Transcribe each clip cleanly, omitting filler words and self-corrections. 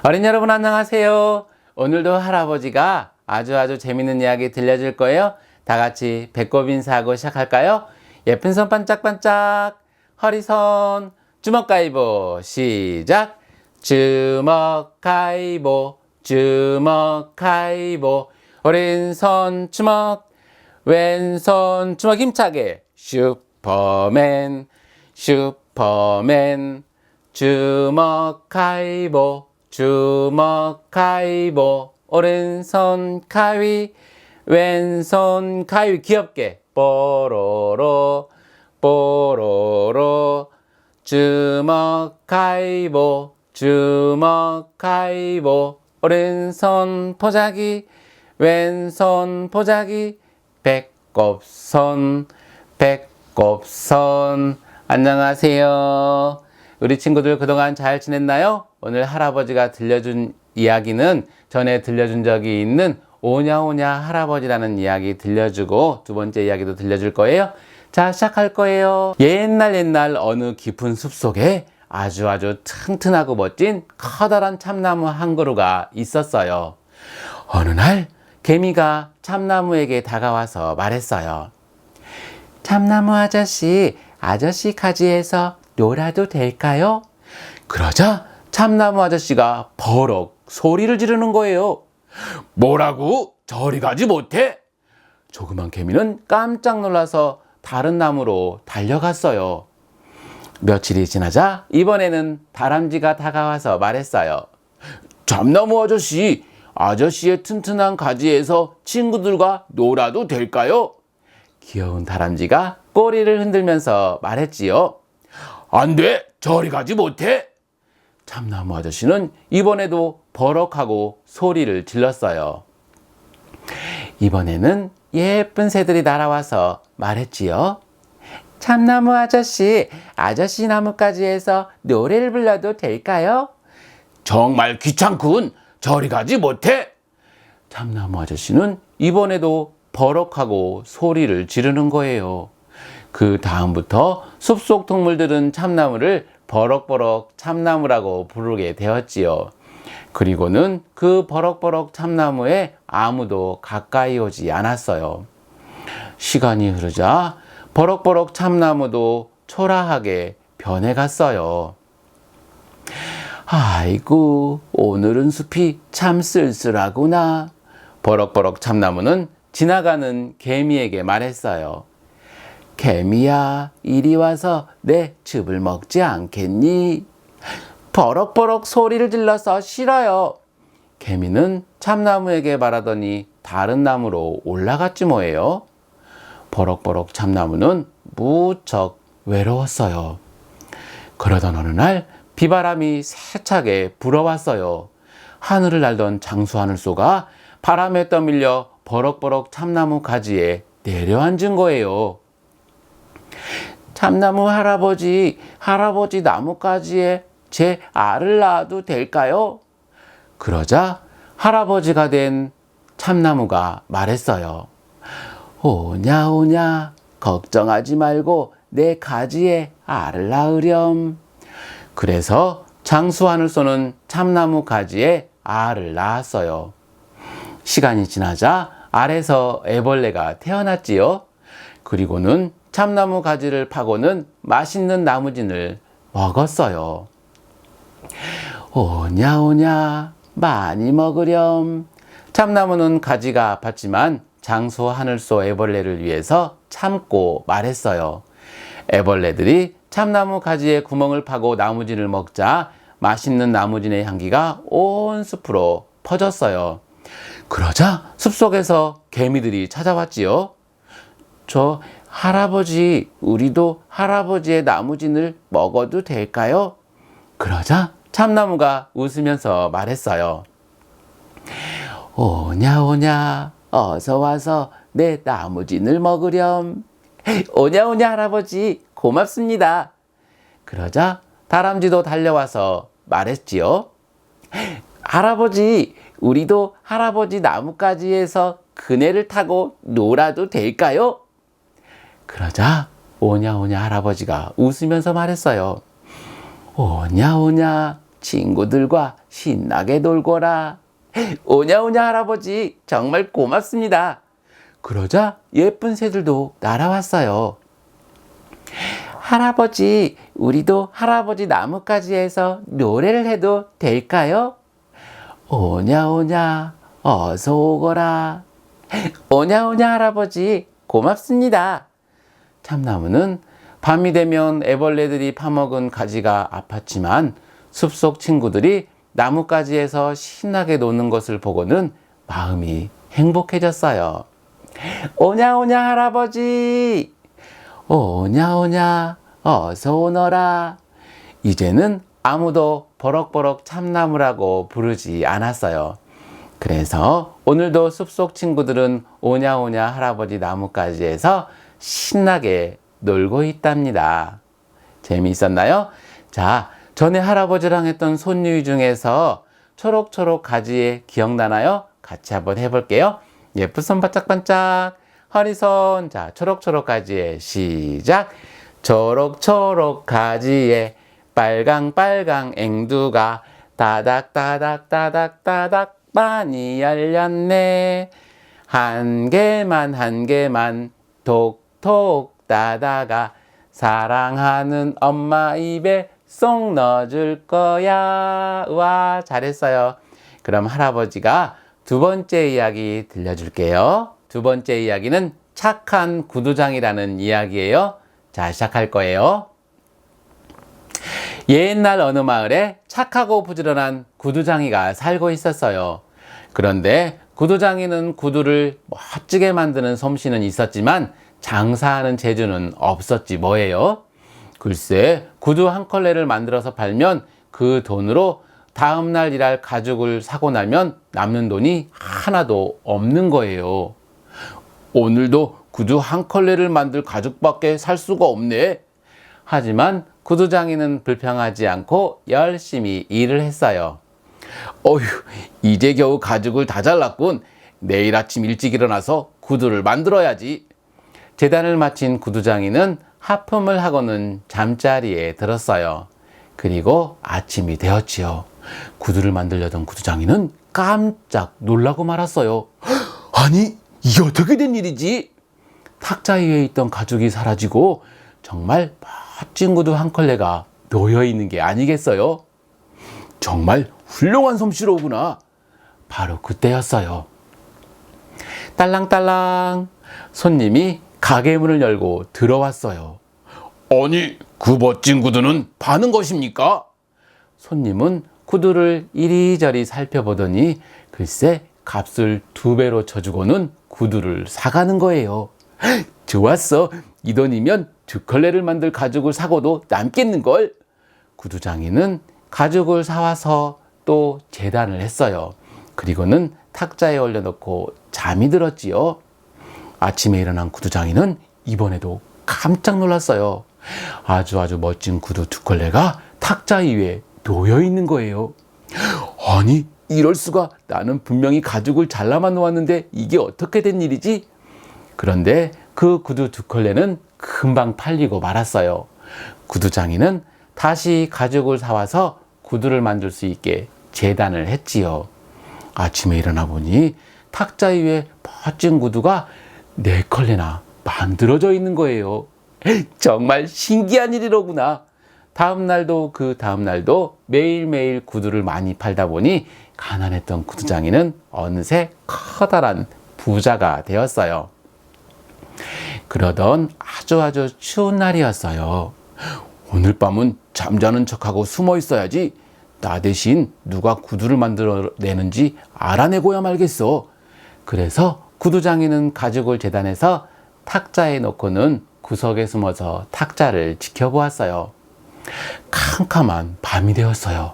어린 여러분 안녕하세요. 오늘도 할아버지가 아주 재밌는 이야기 들려줄 거예요. 다 같이 배꼽 인사하고 시작할까요? 예쁜 손 반짝반짝, 허리손, 주먹 가위보, 시작! 주먹 가위보, 주먹 가위보, 오른손 주먹, 왼손 주먹 힘차게, 슈퍼맨, 슈퍼맨, 주먹 가위보, 주먹 가위보, 오른손 가위, 왼손 가위 귀엽게 뽀로로 뽀로로, 주먹 가위보, 주먹 가위보, 오른손 보자기, 왼손 보자기, 배꼽손 배꼽손. 안녕하세요. 우리 친구들 그동안 잘 지냈나요? 오늘 할아버지가 들려준 이야기는 전에 들려준 적이 있는 오냐오냐 할아버지라는 이야기 들려주고 두 번째 이야기도 들려줄 거예요. 자, 시작할 거예요. 옛날 어느 깊은 숲속에 아주 튼튼하고 멋진 커다란 참나무 한 그루가 있었어요. 어느 날 개미가 참나무에게 다가와서 말했어요. 참나무 아저씨 가지에서 놀아도 될까요? 그러자 참나무 아저씨가 버럭 소리를 지르는 거예요. 뭐라고? 저리 가지 못해? 조그만 개미는 깜짝 놀라서 다른 나무로 달려갔어요. 며칠이 지나자 이번에는 다람쥐가 다가와서 말했어요. 참나무 아저씨의 튼튼한 가지에서 친구들과 놀아도 될까요? 귀여운 다람쥐가 꼬리를 흔들면서 말했지요. 안 돼! 저리 가지 못해! 참나무 아저씨는 이번에도 버럭하고 소리를 질렀어요. 이번에는 예쁜 새들이 날아와서 말했지요. 참나무 아저씨 나무가지에서 노래를 불러도 될까요? 정말 귀찮군! 저리 가지 못해! 참나무 아저씨는 이번에도 버럭하고 소리를 지르는 거예요. 그 다음부터 숲속 동물들은 참나무를 버럭버럭 참나무라고 부르게 되었지요. 그리고는 그 버럭버럭 참나무에 아무도 가까이 오지 않았어요. 시간이 흐르자 버럭버럭 참나무도 초라하게 변해갔어요. 아이고, 오늘은 숲이 참 쓸쓸하구나. 버럭버럭 참나무는 지나가는 개미에게 말했어요. 개미야, 이리 와서 내 즙을 먹지 않겠니? 버럭버럭 소리를 질러서 싫어요. 개미는 참나무에게 말하더니 다른 나무로 올라갔지 뭐예요. 버럭버럭 참나무는 무척 외로웠어요. 그러던 어느 날 비바람이 세차게 불어왔어요. 하늘을 날던 장수하늘소가 바람에 떠밀려 버럭버럭 참나무 가지에 내려앉은 거예요. 참나무 할아버지 나무가지에 제 알을 낳아도 될까요? 그러자 할아버지가 된 참나무가 말했어요. 오냐 걱정하지 말고 내 가지에 알을 낳으렴. 그래서 장수하늘소는 참나무 가지에 알을 낳았어요. 시간이 지나자 알에서 애벌레가 태어났지요. 그리고는 참나무 가지를 파고는 맛있는 나무진을 먹었어요. 오냐 많이 먹으렴. 참나무는 가지가 아팠지만 장수 하늘소 애벌레를 위해서 참고 말했어요. 애벌레들이 참나무 가지에 구멍을 파고 나무진을 먹자 맛있는 나무진의 향기가 온 숲으로 퍼졌어요. 그러자 숲속에서 개미들이 찾아왔지요. 저 할아버지, 우리도 할아버지의 나무진을 먹어도 될까요? 그러자 참나무가 웃으면서 말했어요. 오냐 어서 와서 내 나무진을 먹으렴. 오냐 할아버지, 고맙습니다. 그러자 다람쥐도 달려와서 말했지요. 할아버지, 우리도 할아버지 나무가지에서 그네를 타고 놀아도 될까요? 그러자 오냐 할아버지가 웃으면서 말했어요. 오냐 친구들과 신나게 놀거라. 오냐 오냐 할아버지, 정말 고맙습니다. 그러자 예쁜 새들도 날아왔어요. 할아버지, 우리도 할아버지 나뭇가지에서 노래를 해도 될까요? 오냐 오냐, 어서 오거라. 오냐 오냐 할아버지, 고맙습니다. 참나무는 밤이 되면 애벌레들이 파먹은 가지가 아팠지만 숲속 친구들이 나뭇가지에서 신나게 노는 것을 보고는 마음이 행복해졌어요. 오냐 오냐 할아버지, 오냐 오냐, 어서 오너라. 이제는 아무도 버럭버럭 참나무라고 부르지 않았어요. 그래서 오늘도 숲속 친구들은 오냐 오냐 할아버지 나뭇가지에서 신나게 놀고 있답니다. 재미있었나요? 자, 전에 할아버지랑 했던 손유희 중에서 초록초록 가지에 기억나나요? 같이 한번 해볼게요. 예쁜 손 반짝반짝, 허리손. 자, 초록초록 가지에 시작. 초록초록 가지에 빨강빨강 앵두가 따닥따닥따닥따닥 많이 열렸네. 한 개만 톡톡 따다가 사랑하는 엄마 입에 쏙 넣어줄 거야. 와, 잘했어요. 그럼 할아버지가 두 번째 이야기 들려줄게요. 두 번째 이야기는 착한 구두장이라는 이야기예요. 자, 시작할 거예요. 옛날 어느 마을에 착하고 부지런한 구두장이가 살고 있었어요. 그런데 구두장이는 구두를 멋지게 만드는 솜씨는 있었지만 장사하는 재주는 없었지 뭐예요. 글쎄, 구두 한 컬레를 만들어서 팔면 그 돈으로 다음날 일할 가죽을 사고 나면 남는 돈이 하나도 없는 거예요. 오늘도 구두 한 컬레를 만들 가죽밖에 살 수가 없네. 하지만 구두장이는 불평하지 않고 열심히 일을 했어요. 어휴, 이제 겨우 가죽을 다 잘랐군. 내일 아침 일찍 일어나서 구두를 만들어야지. 재단을 마친 구두장이는 하품을 하고는 잠자리에 들었어요. 그리고 아침이 되었지요. 구두를 만들려던 구두장이는 깜짝 놀라고 말았어요. 아니, 이게 어떻게 된 일이지? 탁자 위에 있던 가죽이 사라지고 정말 멋진 구두 한 컬레가 놓여 있는 게 아니겠어요? 정말 훌륭한 솜씨로구나. 바로 그때였어요. 딸랑딸랑, 손님이 가게 문을 열고 들어왔어요. 아니, 그 멋진 구두는 파는 것입니까? 손님은 구두를 이리저리 살펴보더니 글쎄 값을 2배로 쳐주고는 구두를 사가는 거예요. 좋았어. 이 돈이면 2컬레를 만들 가죽을 사고도 남겠는걸. 구두장이는 가죽을 사와서 또 재단을 했어요. 그리고는 탁자에 올려놓고 잠이 들었지요. 아침에 일어난 구두장이는 이번에도 깜짝 놀랐어요. 아주 멋진 구두 2컬레가 탁자 위에 놓여 있는 거예요. 아니, 이럴 수가. 나는 분명히 가죽을 잘라만 놓았는데 이게 어떻게 된 일이지? 그런데 그 구두 2컬레는 금방 팔리고 말았어요. 구두장이는 다시 가죽을 사와서 구두를 만들 수 있게 재단을 했지요. 아침에 일어나 보니 탁자 위에 멋진 구두가 4컬레나 만들어져 있는 거예요. 정말 신기한 일이로구나. 다음날도 그 다음날도 매일매일 구두를 많이 팔다 보니 가난했던 구두장이는 어느새 커다란 부자가 되었어요. 그러던 아주 추운 날이었어요. 오늘 밤은 잠자는 척하고 숨어 있어야지. 나 대신 누가 구두를 만들어내는지 알아내고야 말겠어. 그래서 구두장이는 가죽을 재단해서 탁자에 놓고는 구석에 숨어서 탁자를 지켜보았어요. 캄캄한 밤이 되었어요.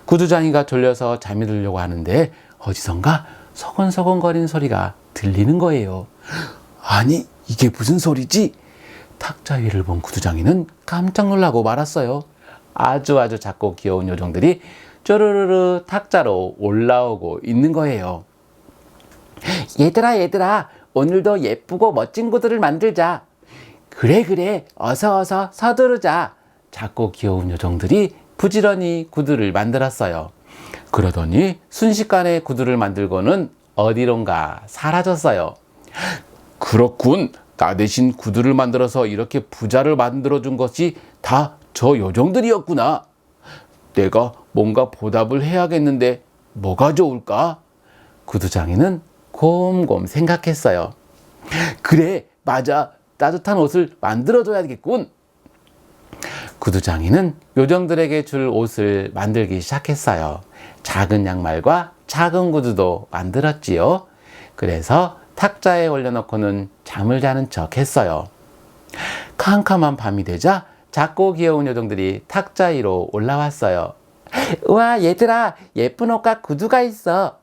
구두장이가 졸려서 잠이 들려고 하는데 어디선가 서근서근거리는 소리가 들리는 거예요. 아니, 이게 무슨 소리지? 탁자 위를 본 구두장이는 깜짝 놀라고 말았어요. 아주 작고 귀여운 요정들이 쪼르르르 탁자로 올라오고 있는 거예요. 얘들아, 오늘도 예쁘고 멋진 구두를 만들자. 그래, 어서 서두르자. 작고 귀여운 요정들이 부지런히 구두를 만들었어요. 그러더니 순식간에 구두를 만들고는 어디론가 사라졌어요. 그렇군. 나 대신 구두를 만들어서 이렇게 부자를 만들어준 것이 다 저 요정들이었구나. 내가 뭔가 보답을 해야겠는데 뭐가 좋을까? 구두장이는 곰곰 생각했어요. 그래, 맞아. 따뜻한 옷을 만들어줘야겠군. 구두장이는 요정들에게 줄 옷을 만들기 시작했어요. 작은 양말과 작은 구두도 만들었지요. 그래서 탁자에 올려놓고는 잠을 자는 척 했어요. 캄캄한 밤이 되자 작고 귀여운 요정들이 탁자 위로 올라왔어요. 우와, 얘들아, 예쁜 옷과 구두가 있어.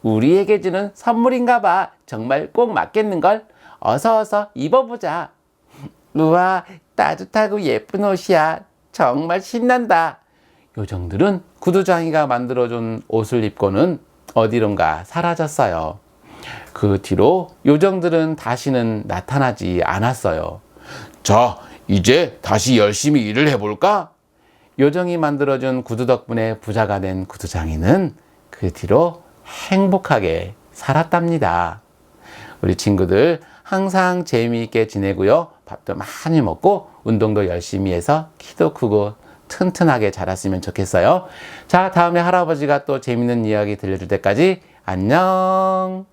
우리에게 주는 선물인가 봐. 정말 꼭 맞겠는걸? 어서 입어보자. 우와, 따뜻하고 예쁜 옷이야. 정말 신난다. 요정들은 구두장이가 만들어준 옷을 입고는 어디론가 사라졌어요. 그 뒤로 요정들은 다시는 나타나지 않았어요. 자, 이제 다시 열심히 일을 해볼까? 요정이 만들어준 구두 덕분에 부자가 된 구두장이는 그 뒤로 행복하게 살았답니다. 우리 친구들 항상 재미있게 지내고요. 밥도 많이 먹고 운동도 열심히 해서 키도 크고 튼튼하게 자랐으면 좋겠어요. 자, 다음에 할아버지가 또 재밌는 이야기 들려줄 때까지 안녕.